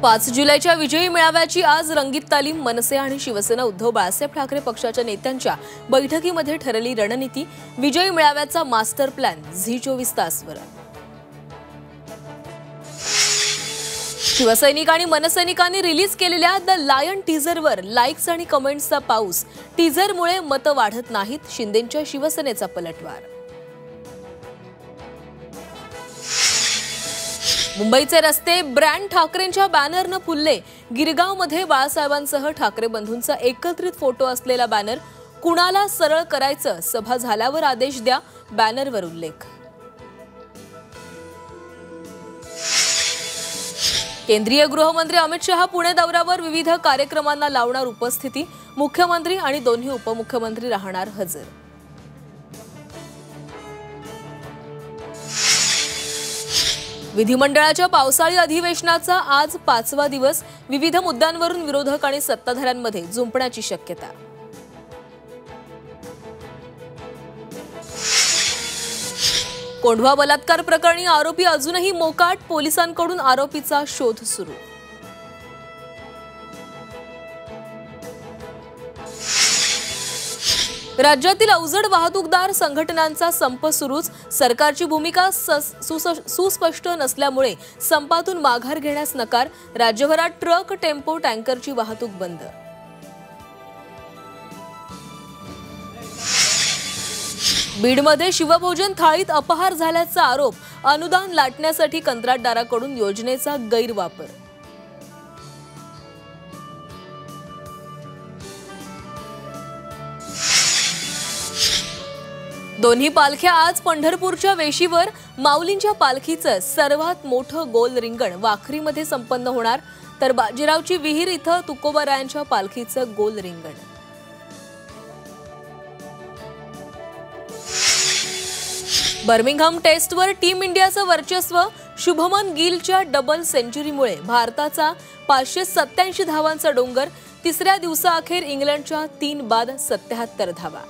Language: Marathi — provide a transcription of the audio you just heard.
5 जुलैच्या विजयी मेळाव्याची आज रंगीत तालीम. मनसे आणि शिवसेना उद्धव बाळासाहेब ठाकरे पक्षाच्या नेत्यांच्या बैठकीमध्ये ठरली रणनीती. विजयी मेळाव्याचा मास्टर प्लॅन झी24 तासवर. शिवसैनिक आणि मनसैनिकांनी रिलीज केलेल्या द लायन टीझरवर लाईक्स आणि कमेंट्सचा पाऊस. टीझरमुळे मतं वाढत नाहीत, शिंदेंच्या शिवसेनेचा पलटवार. मुंबईचे रस्ते ब्रँड ठाकरेंच्या बॅनरनं फुलले. गिरगावमध्ये बाळासाहेबांसह ठाकरे बंधूंचा एकत्रित फोटो असलेला बॅनर. कुणाला सरळ करायचं, सभा झाल्यावर आदेश द्या, बॅनरवर उल्लेख. केंद्रीय गृहमंत्री अमित शहा पुणे दौऱ्यावर. विविध कार्यक्रमांना लावणार उपस्थिती. मुख्यमंत्री आणि दोन्ही उपमुख्यमंत्री राहणार हजर. विधिमंडळाच्या पावसाळी अधिवेशनाचा आज 5वा दिवस. विविध मुद्द्यांवरून विरोधक आणि सत्ताधाऱ्यांमध्ये जुंपण्याची शक्यता. कोंढवा बलात्कार प्रकरणी आरोपी अजूनही मोकाट. पोलिसांकडून आरोपीचा शोध सुरू. राज्यातील अवजड वाहतूकदार संघटनांचा संप सुरूच. सरकारची भूमिका सुस्पष्ट नसल्यामुळे संपातून माघार घेण्यास नकार. राज्यभरात ट्रक, टेम्पो, टँकरची वाहतूक बंद. बीडमध्ये शिवभोजन थाळीत अपहार झाल्याचा आरोप. अनुदान लाटण्यासाठी कंत्राटदाराकडून योजनेचा गैरवापर. दोन्ही पालख्या आज पंढरपूरच्या वेशीवर. माऊलींच्या पालखीचं सर्वात मोठं गोल रिंगण वाखरीमध्ये संपन्न होणार, तर बाजीरावची विहीर इथं तुकोबारायांच्या पालखीचं गोल रिंगण. बर्मिंगहॅम टेस्टवर टीम इंडियाचं वर्चस्व. शुभमन गिलच्या डबल सेंचुरीमुळे भारताचा 587 धावांचा डोंगर. तिसऱ्या दिवसाअखेर इंग्लंडच्या 3 बाद 77 धावा.